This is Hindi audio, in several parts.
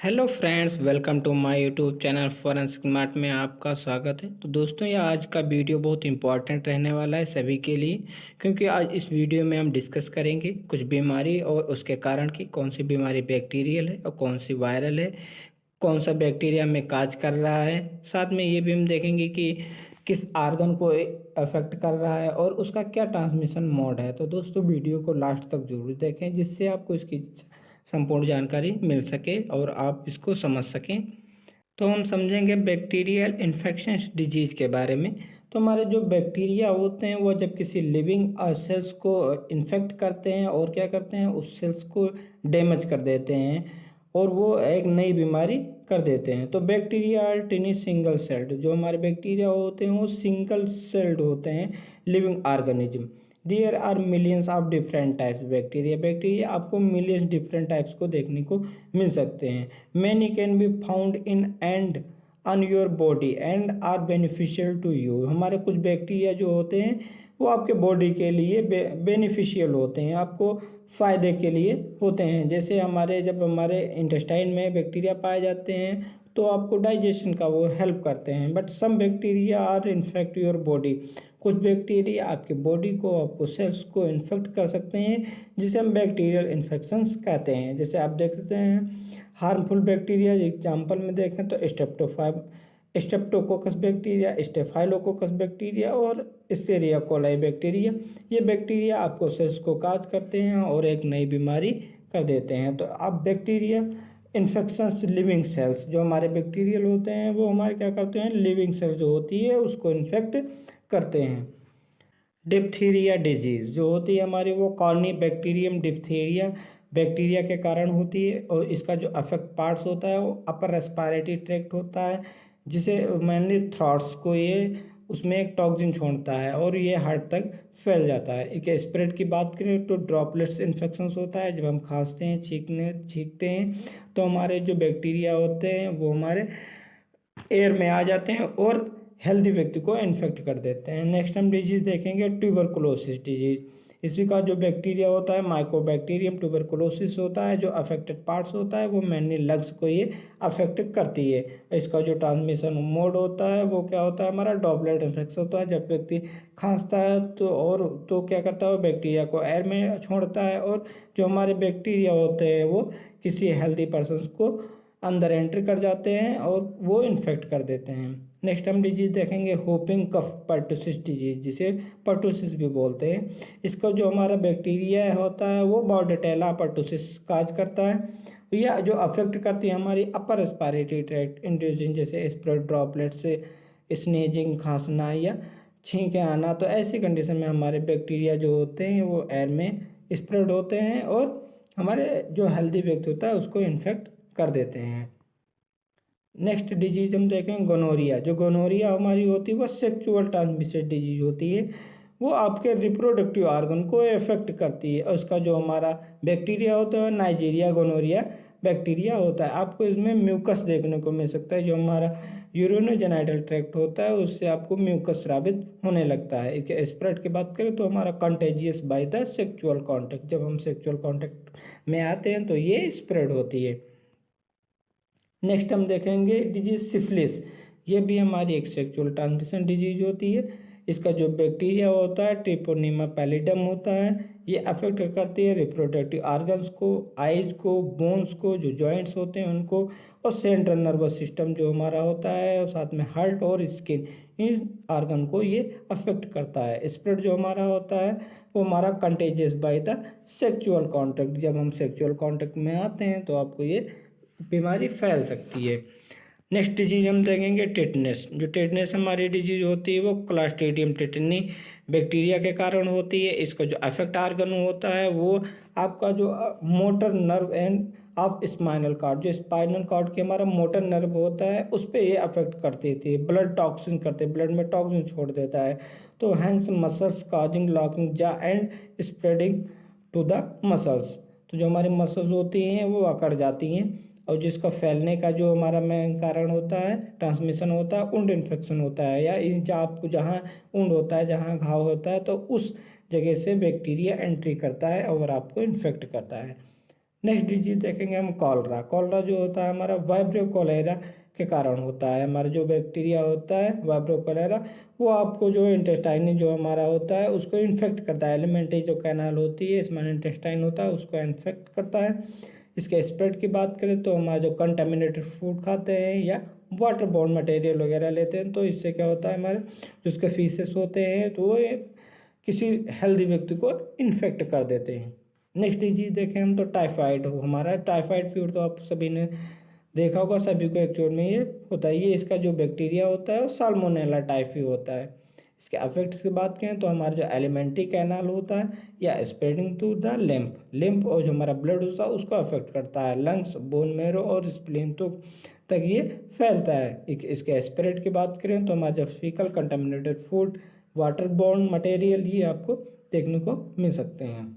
Hello friends, welcome to my YouTube channel forensic smart में आपका स्वागत है। तो दोस्तों, ये आज का वीडियो बहुत इंपॉर्टेंट रहने वाला है सभी के लिए, क्योंकि आज इस वीडियो में हम डिस्कस करेंगे कुछ बीमारी और उसके कारण की कौन सी बीमारी बैक्टीरियल है और कौन सी वायरल है, कौन सा बैक्टीरिया में काज कर रहा है। साथ में ये भी हम देखेंगे कि किस आर्गन को अफेक्ट कर रहा है और उसका क्या ट्रांसमिशन मोड है। तो दोस्तों, वीडियो को लास्ट तक जरूर देखें, जिससे आपको इसकी संपूर्ण जानकारी मिल सके और आप इसको समझ सकें। तो हम समझेंगे बैक्टीरियल इन्फेक्शन डिजीज के बारे में। तो हमारे जो बैक्टीरिया होते हैं वो जब किसी लिविंग सेल्स को इन्फेक्ट करते हैं और क्या करते हैं, उस सेल्स को डैमेज कर देते हैं और वो एक नई बीमारी कर देते हैं। तो bacteria are tiny single celled, जो हमारे बैक्टीरिया होते हैं वो सिंगल सेल्ड होते हैं living organism. There are millions of different types bacteria आपको मिलियंस डिफरेंट टाइप्स को देखने को मिल सकते हैं। Many can be found in and on your body and are beneficial to you. हमारे कुछ बैक्टीरिया जो होते हैं वो आपके बॉडी के लिए बेनिफिशियल होते हैं, आपको फ़ायदे के लिए होते हैं। जैसे जब हमारे इंटेस्टाइन में बैक्टीरिया पाए जाते हैं तो आपको डाइजेशन का वो हेल्प करते हैं। But some bacteria are infect your body, कुछ बैक्टीरिया आपके बॉडी को, आपको सेल्स को इन्फेक्ट कर सकते हैं, जिसे हम बैक्टीरियल इन्फेक्शंस कहते हैं। जैसे आप देख सकते हैं हार्मफुल बैक्टीरिया, एग्जाम्पल में देखें तो स्टेप्टोकोकस बैक्टीरिया, स्टेफाइलोकोकस बैक्टीरिया और एस्चेरिचिया कोलाई बैक्टीरिया। ये बैक्टीरिया आपको सेल्स को काज करते हैं और एक नई बीमारी कर देते हैं। तो आप बैक्टीरिया इन्फेक्शंस लिविंग सेल्स, जो हमारे बैक्टीरियल होते हैं वो हमारे क्या करते हैं, लिविंग सेल्स जो होती है उसको इन्फेक्ट करते हैं। डिप्थीरिया डिजीज़ जो होती है हमारी, वो कॉर्नी बैक्टीरियम डिप्थीरिया बैक्टीरिया के कारण होती है और इसका जो अफेक्ट पार्ट्स होता है वो अपर रेस्पिरेटरी ट्रैक्ट होता है, जिसे मेनली थ्रॉट्स को ये उसमें एक टॉक्सिन छोड़ता है और ये हार्ट तक फैल जाता है। एक स्प्रेड की बात करें तो ड्रॉपलेट्स इन्फेक्शंस होता है, जब हम खांसते हैं, छींकते हैं तो हमारे जो बैक्टीरिया होते हैं वो हमारे एयर में आ जाते हैं और हेल्दी व्यक्ति को इन्फेक्ट कर देते हैं। नेक्स्ट हम डिजीज़ देखेंगे ट्यूबरकुलोसिस डिजीज़। इसी का जो बैक्टीरिया होता है माइकोबैक्टीरियम ट्यूबरकुलोसिस होता है, जो अफेक्टेड पार्ट्स होता है वो मेनली लंग्स को ये अफेक्ट करती है। इसका जो ट्रांसमिशन मोड होता है वो क्या होता है, हमारा ड्रॉपलेट इन्फेक्शन होता है। जब व्यक्ति खांसता है तो क्या करता है, वो बैक्टीरिया को एयर में छोड़ता है और जो हमारे बैक्टीरिया होते हैं वो किसी हेल्दी पर्सन को अंदर एंट्री कर जाते हैं और वो इन्फेक्ट कर देते हैं। नेक्स्ट हम डिजीज़ देखेंगे होपिंग कफ पर्टुसिस डिजीज़, जिसे पर्टुसिस भी बोलते हैं। इसका जो हमारा बैक्टीरिया होता है वो बॉर्डेटेला पर्टुसिस काज करता है। यह जो अफेक्ट करती है हमारी अपर रेस्पिरेटरी ट्रैक्ट, इंड्यूसिंग जैसे स्प्रेड ड्रॉपलेट से स्नेजिंग, खांसना या छींके आना। तो ऐसी कंडीशन में हमारे बैक्टीरिया जो होते हैं वो एयर में स्प्रेड होते हैं और हमारे जो हेल्दी व्यक्ति होता है उसको इन्फेक्ट कर देते हैं। नेक्स्ट डिजीज हम देखें गोनोरिया। जो गोनोरिया हमारी होती है वो सेक्सुअल ट्रांसमिटेड डिजीज होती है, वो आपके रिप्रोडक्टिव ऑर्गन को इफेक्ट करती है। और उसका जो हमारा बैक्टीरिया होता है नाइजीरिया गोनोरिया बैक्टीरिया होता है। आपको इसमें म्यूकस देखने को मिल सकता है, जो हमारा यूरिनोजेनाइटल ट्रैक्ट होता है उससे आपको म्यूकस स्रावित होने लगता है। इसके स्प्रेड की बात करें तो हमारा contagious by the sexual contact, जब हम सेक्सुअल कॉन्टैक्ट में आते हैं तो ये स्प्रेड होती है। नेक्स्ट हम देखेंगे डिजीज सिफिलिस। ये भी हमारी एक सेक्सुअल ट्रांसमिशन डिजीज होती है। इसका जो बैक्टीरिया होता है ट्रिपोनिमा पैलिडम होता है, ये अफेक्ट करती है रिप्रोडक्टिव ऑर्गन्स को, आइज को, बोन्स को, जो जॉइंट्स होते हैं उनको, और सेंट्रल नर्वस सिस्टम जो हमारा होता है, और साथ में हार्ट और स्किन, इन ऑर्गन को ये अफेक्ट करता है। स्प्रेड जो हमारा होता है वो हमारा contagious by the sexual contact, जब हम सेक्सुअल कॉन्टैक्ट में आते हैं तो आपको ये बीमारी फैल सकती है। नेक्स्ट डिजीज हम देखेंगे टेटनस। जो टेटनस हमारी डिजीज होती है वो क्लॉस्ट्रीडियम टेटनी बैक्टीरिया के कारण होती है। इसका जो अफेक्ट आर्गन होता है वो आपका जो motor nerve and of spinal cord, जो स्पाइनल कॉर्ड के हमारा मोटर नर्व होता है उस पर ये अफेक्ट करती थी। ब्लड टॉक्सिन करते, ब्लड में टॉक्सिन छोड़ देता है। तो hence muscles causing locking jaw and spreading to the muscles. तो जो हमारी मसल्स होती हैं वो अकड़ जाती हैं और जिसका फैलने का जो हमारा मेन कारण होता है, ट्रांसमिशन होता है, वुंड इन्फेक्शन होता है, या आपको जहाँ वुंड होता है, जहाँ घाव होता है तो उस जगह से बैक्टीरिया एंट्री करता है और आपको इन्फेक्ट करता है। नेक्स्ट डिजीज देखेंगे हम कॉलरा। कॉलरा जो होता है हमारा वाइब्रियो कोलेरा के कारण होता है। हमारा जो बैक्टीरिया होता है वाइब्रियो कोलेरा, वो आपको जो इंटेस्टाइन जो हमारा होता है उसको इन्फेक्ट करता है। एलिमेंट्री जो कैनाल होती है इसमें इंटेस्टाइन होता है उसको इन्फेक्ट करता है। इसके स्प्रेड की बात करें तो हमारा जो कंटामिनेटेड फूड खाते हैं या वाटर बॉर्न मटेरियल वगैरह लेते हैं तो इससे क्या होता है हमारे जो उसके फीसेस होते हैं तो वो किसी हेल्दी व्यक्ति को इन्फेक्ट कर देते हैं। नेक्स्ट डिजीज देखें हम तो टाइफाइड हो हमारा। टाइफाइड फीवर तो आप सभी ने देखा होगा, सभी को एक्चुअल में ये होता है। ये इसका जो बैक्टीरिया होता है वो साल्मोनेला टाइफी होता है। इसके अफेक्ट्स की बात करें तो हमारा जो एलिमेंट्री कैनाल होता है या स्प्रेडिंग टू द लिम्फ और जो हमारा ब्लड होता है उसको अफेक्ट करता है। लंग्स, बोन मेरो और स्प्लीन तो तक ये फैलता है। इसके स्प्रेड की बात करें तो हमारा जो faecal contaminated food, water borne material, ये आपको देखने को मिल सकते हैं।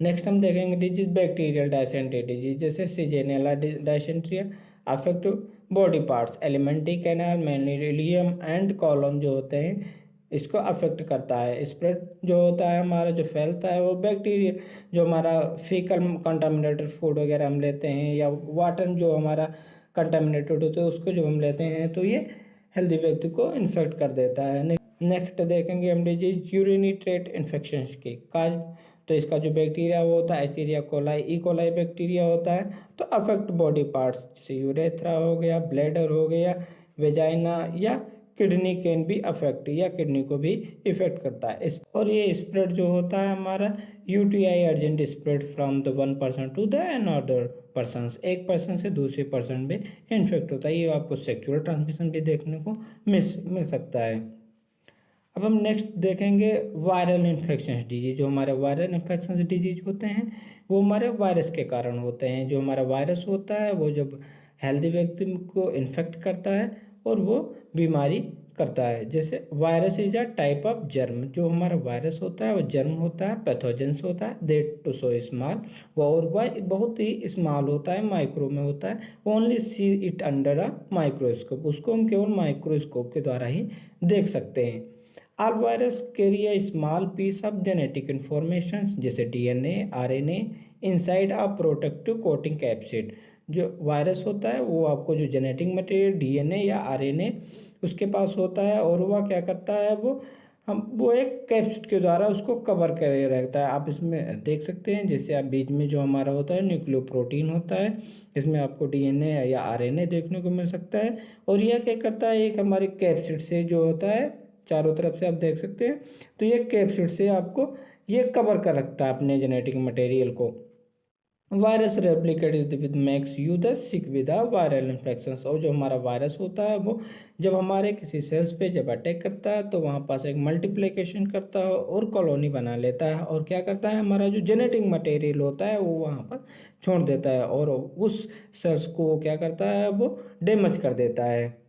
नेक्स्ट हम देखेंगे डिजीज बैक्टीरियल डायसेंट्री डिजीज, जैसे Shigella dysenteriae affect body parts, alimentary canal, mainly ileum and colon जो होते हैं इसको अफेक्ट करता है। स्प्रेड जो होता है हमारा जो फैलता है वो बैक्टीरिया जो हमारा फीकल कंटामिनेटेड फूड वगैरह हम लेते हैं या वाटर जो हमारा कंटामिनेटेड होते हैं उसको जो हम लेते हैं तो ये हेल्दी व्यक्ति को इन्फेक्ट कर देता है। नेक्स्ट देखेंगे हम डिजीज यूरिनरी ट्रैक्ट इन्फेक्शन की काज। तो इसका जो बैक्टीरिया वो होता है एसीरिया कोलाई, ई कोलाई बैक्टीरिया होता है तो अफेक्ट बॉडी पार्ट्स जैसे यूरेथ्रा हो गया, ब्लैडर हो गया, वेजाइना या किडनी कैन बी अफेक्ट या किडनी को भी इफेक्ट करता है। और ये स्प्रेड जो होता है हमारा UTI urgent spread from the one person to the another person, एक पर्सन से दूसरे पर्सन में इन्फेक्ट होता है। ये आपको सेक्सुअल ट्रांसमिशन भी देखने को मिल सकता है। अब हम नेक्स्ट देखेंगे वायरल इन्फेक्शन डिजीज। जो हमारे वायरल इन्फेक्शन डिजीज होते हैं वो हमारे वायरस के कारण होते हैं। जो हमारा वायरस होता है वो जब हेल्दी व्यक्ति को इन्फेक्ट करता है और वो बीमारी करता है। जैसे virus is a type of germ. जो हमारा वायरस होता है वो जर्म होता है, पैथोजेंस होता है, देट टू सो स्मॉल, और वह बहुत ही स्मॉल होता है, माइक्रो में होता है। Only see it under a microscope, उसको हम केवल माइक्रोस्कोप के द्वारा ही देख सकते हैं। All virus carry a small piece of genetic information जैसे DNA, RNA inside a protective coating capsid। जो वायरस होता है वो आपको जो जेनेटिक मटेरियल DNA या RNA उसके पास होता है और वह क्या करता है वो एक कैप्सिड के द्वारा उसको कवर करे रहता है। आप इसमें देख सकते हैं जैसे आप बीच में जो हमारा होता है न्यूक्लियोप्रोटीन होता है, इसमें आपको DNA या RNA देखने को मिल सकता है। और यह क्या करता है एक हमारे कैप्सिड से जो होता है चारों तरफ से आप देख सकते हैं तो ये कैप्सिड से आपको ये कवर कर रखता है अपने जेनेटिक मटेरियल को। Virus replicate is with makes you the sick with viral infection. और जो हमारा वायरस होता है वो जब हमारे किसी सेल्स पे जब अटैक करता है तो वहाँ पास एक मल्टीप्लिकेशन करता है और कॉलोनी बना लेता है और क्या करता है हमारा जो जेनेटिक मटेरियल होता है वो वहाँ पर छोड़ देता है और उस सेल्स को क्या करता है वो डैमेज कर देता है।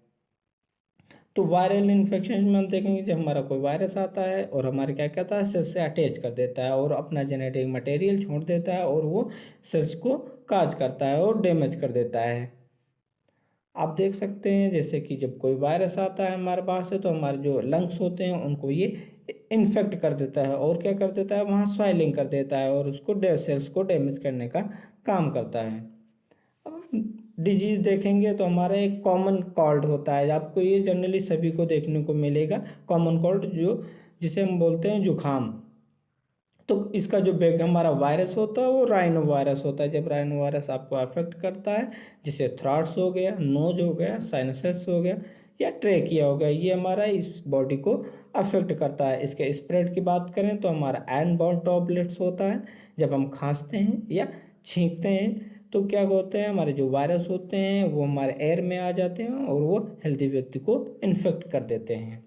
तो वायरल इन्फेक्शन में हम देखेंगे जब हमारा कोई वायरस आता है और हमारे क्या कहता है सेल्स से अटैच कर देता है और अपना जेनेटिक मटेरियल छोड़ देता है और वो सेल्स को काज करता है और डैमेज कर देता है। आप देख सकते हैं जैसे कि जब कोई वायरस आता है हमारे पास से तो हमारे जो लंग्स होते हैं उनको ये इन्फेक्ट कर देता है और क्या कर देता है वहाँ स्वेलिंग कर देता है और उसको सेल्स को डैमेज करने का काम करता है। डिजीज देखेंगे तो हमारा एक कॉमन कोल्ड होता है, आपको ये जनरली सभी को देखने को मिलेगा। कॉमन कोल्ड जो जिसे हम बोलते हैं जुखाम। तो इसका जो बैग हमारा वायरस होता है वो राइनो वायरस होता है। जब राइनो वायरस आपको अफेक्ट करता है जैसे थ्रॉट्स हो गया, नोज हो गया, साइनसेस हो गया या ट्रेकिया हो गया, ये हमारा इस बॉडी को अफेक्ट करता है। इसके स्प्रेड की बात करें तो हमारा एयरबॉर्न बाउंड ड्रॉपलेट्स होता है। जब हम खांसते हैं या छींकते हैं तो क्या होते हैं हमारे जो वायरस होते हैं वो हमारे एयर में आ जाते हैं और वो हेल्दी व्यक्ति को इन्फेक्ट कर देते हैं।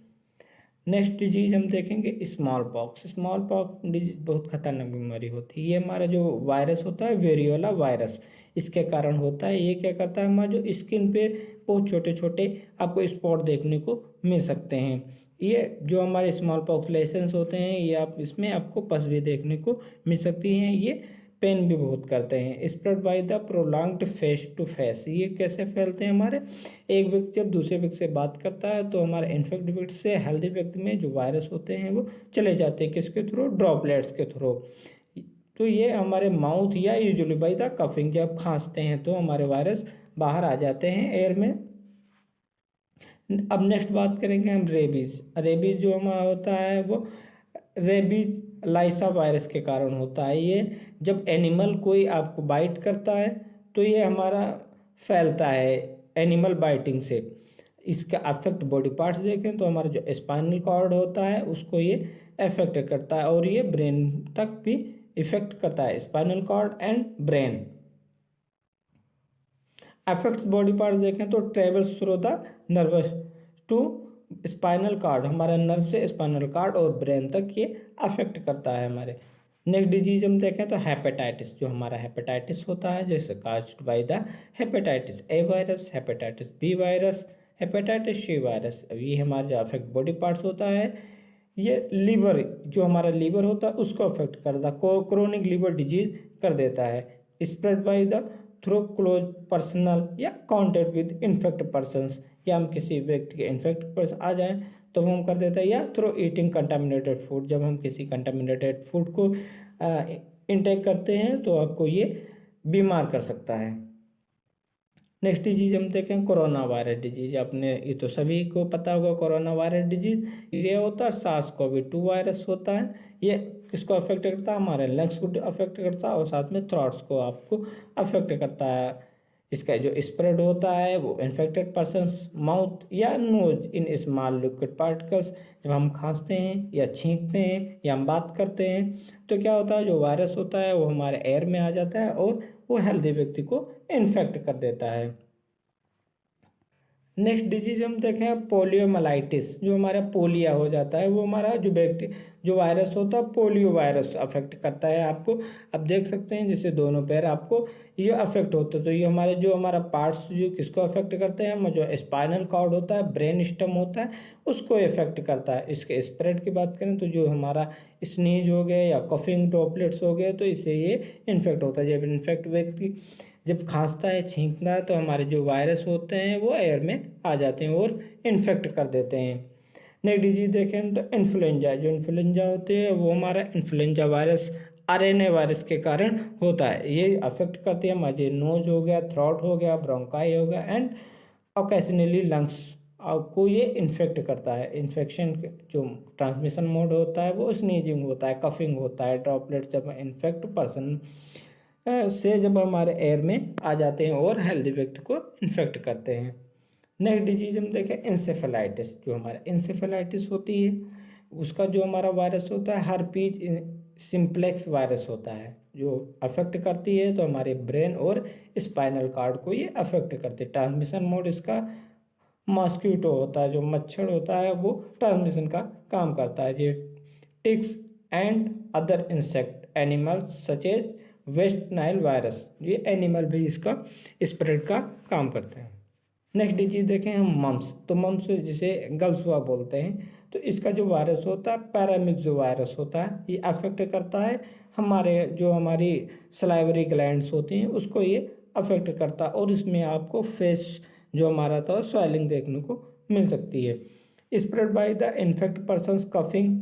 नेक्स्ट डिजीज हम देखेंगे small pox. Small pox disease बहुत खतरनाक बीमारी होती है। ये हमारा जो वायरस होता है वेरियोला वायरस इसके कारण होता है। ये क्या करता है हमारा जो स्किन पे बहुत छोटे छोटे आपको स्पॉट देखने को मिल सकते हैं। ये जो हमारे स्मॉल पॉक्स लेशंस होते हैं ये आप इसमें आपको पस भी देखने को मिल सकती हैं। ये पेन भी बहुत करते हैं। Spread by the prolonged face to face. ये कैसे फैलते हैं हमारे एक व्यक्ति जब दूसरे व्यक्ति से बात करता है तो हमारे इन्फेक्टेड व्यक्ति से हेल्दी व्यक्ति में जो वायरस होते हैं वो चले जाते हैं किसके थ्रू, ड्रॉपलेट्स के थ्रू। तो ये हमारे माउथ या यूजुअली बाय द कफिंग, जब खांसते हैं तो हमारे वायरस बाहर आ जाते हैं एयर में। अब नेक्स्ट बात करेंगे हम रेबीज। रेबीज जो हमारा होता है वो रेबीज लाइसा वायरस के कारण होता है। ये जब एनिमल कोई आपको बाइट करता है तो ये हमारा फैलता है एनिमल बाइटिंग से। इसका अफेक्ट बॉडी पार्ट्स देखें तो हमारा जो स्पाइनल कॉर्ड होता है उसको ये अफेक्ट करता है और ये ब्रेन तक भी इफेक्ट करता है, spinal cord and brain. Affects body part देखें तो travels through the nerves to spinal cord, हमारा नर्व से स्पाइनल कार्ड और ब्रेन तक ये अफेक्ट करता है हमारे। नेक्स्ट डिजीज हम देखें तो हेपेटाइटिस। जो हमारा हेपेटाइटिस होता है जैसे caused by the hepatitis A virus, hepatitis B virus, hepatitis C virus. अब ये हमारा जो अफेक्ट बॉडी पार्ट्स होता है ये लीवर, जो हमारा लीवर होता है उसको अफेक्ट करता है, क्रोनिक लीवर डिजीज कर देता है। Spread by the through close personal या कॉन्टेक्ट विद इन्फेक्ट पर्सनस, या हम किसी व्यक्ति के इन्फेक्ट पर्सन आ जाए तो हम कर देते हैं, या थ्रू ईटिंग कंटामिनेटेड फूड, जब हम किसी कंटामिनेटेड फूड को इंटेक करते हैं तो आपको ये बीमार कर सकता है। नेक्स्ट डिजीज हम देखें कोरोना वायरस डिजीज। आपने ये तो सभी को पता होगा कोरोना वायरस डिजीज ये होता है SARS-CoV-2 वायरस होता है। ये किसको अफेक्ट करता है, हमारे लंग्स को अफेक्ट करता है और साथ में थ्रोट्स को आपको अफेक्ट करता है। इसका जो स्प्रेड होता है वो इन्फेक्टेड पर्सनस माउथ या nose in small liquid particles, जब हम खांसते हैं या छींकते हैं या हम बात करते हैं तो क्या होता है, जो वायरस होता है वो हमारे एयर में आ जाता है और वो हेल्दी व्यक्ति को इन्फेक्ट कर देता है। नेक्स्ट डिजीज हम देखें पोलियोमाइलाइटिस। जो हमारा पोलिया हो जाता है वो हमारा जो वायरस होता है पोलियो वायरस अफेक्ट करता है आपको। अब देख सकते हैं जैसे दोनों पैर आपको ये अफेक्ट होता है, तो ये हमारा पार्ट्स जो किसको अफेक्ट करते हैं, जो स्पाइनल कॉर्ड होता है, ब्रेन स्टेम होता है, उसको इफेक्ट करता है। इसके स्प्रेड की बात करें तो जो हमारा स्नीज हो गया या कफिंग ड्रॉपलेट्स हो गए तो इससे ये इन्फेक्ट होता है। जब इन्फेक्ट व्यक्ति जब खांसता है छींकता है तो हमारे जो वायरस होते हैं वो एयर में आ जाते हैं और इन्फेक्ट कर देते हैं। नेक्स्ट डिजीज देखें तो इन्फ्लुएंजा। जो इन्फ्लुएंजा होते हैं वो हमारा इन्फ्लुएंजा वायरस RNA वायरस के कारण होता है। ये अफेक्ट करते हैं हमारे नोज हो गया, थ्रोट हो गया, ब्रोंकाई हो गया एंड ओकेजनली लंग्स को ये इन्फेक्ट करता है। इन्फेक्शन जो ट्रांसमिशन मोड होता है वो स्नीजिंग होता है, कफिंग होता है, ड्रॉपलेट जब इन्फेक्ट पर्सन से जब हमारे एयर में आ जाते हैं और हेल्दी व्यक्ति को इन्फेक्ट करते हैं। नेक्स्ट डिजीज हम देखें इंसेफेलाइटिस। जो हमारा इंसेफेलाइटिस होती है उसका जो हमारा वायरस होता है हर्पीज सिम्प्लेक्स वायरस होता है, जो अफेक्ट करती है तो हमारे ब्रेन और स्पाइनल कार्ड को ये अफेक्ट करती है। ट्रांसमिशन मोड इसका मॉस्किटो होता है, जो मच्छर होता है वो ट्रांसमिशन का काम करता है। ये ticks and other insect animals such as West Nile virus, ये एनिमल भी इसका स्प्रेड का काम करते हैं। नेक्स्ट डिजीज देखें हम मम्स। तो मम्स जिसे गल्स हुआ बोलते हैं, तो इसका जो वायरस होता है पैरामिक्सो वायरस होता है। ये अफेक्ट करता है हमारी सलाइवरी ग्लैंड्स होती हैं उसको ये अफेक्ट करता है और इसमें आपको फेस जो हमारा था स्वेलिंग देखने को मिल सकती है। Spread by the infect persons coughing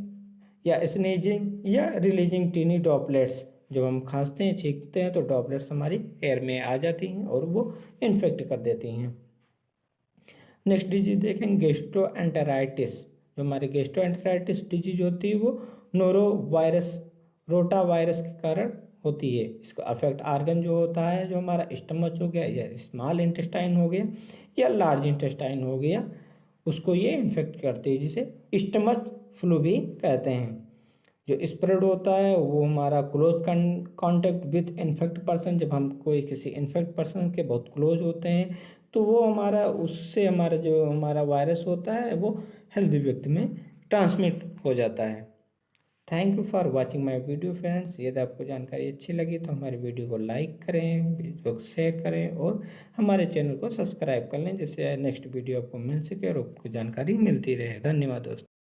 या स्नीजिंग या रिलीजिंग टीनी ड्रॉपलेट्स। जब हम खांसते हैं छींकते हैं तो ड्रॉपलेट्स हमारी एयर में आ जाती हैं और वो इन्फेक्ट कर देती हैं। नेक्स्ट डिजीज देखें गैस्ट्रोएंटेराइटिस। जो हमारी गैस्ट्रोएंटेराइटिस डिजीज होती है वो रोटा वायरस के कारण होती है। इसका अफेक्ट आर्गन जो होता है, जो हमारा स्टमच हो गया या स्मॉल इंटेस्टाइन हो गया या लार्ज इंटेस्टाइन हो गया, उसको ये इन्फेक्ट करती है, जिसे स्टमच फ्लू भी कहते हैं। जो स्प्रेड होता है वो हमारा close contact with infect person, जब हम कोई किसी इन्फेक्ट पर्सन के बहुत क्लोज होते हैं तो वो उससे हमारा वायरस होता है वो हेल्दी व्यक्ति में ट्रांसमिट हो जाता है। Thank you for watching my video friends. यदि आपको जानकारी अच्छी लगी तो हमारे वीडियो को लाइक करें, वीडियो को शेयर करें और हमारे चैनल को सब्सक्राइब कर लें, जिससे नेक्स्ट वीडियो आपको मिल सके और आपको जानकारी मिलती रहे। धन्यवाद दोस्तों।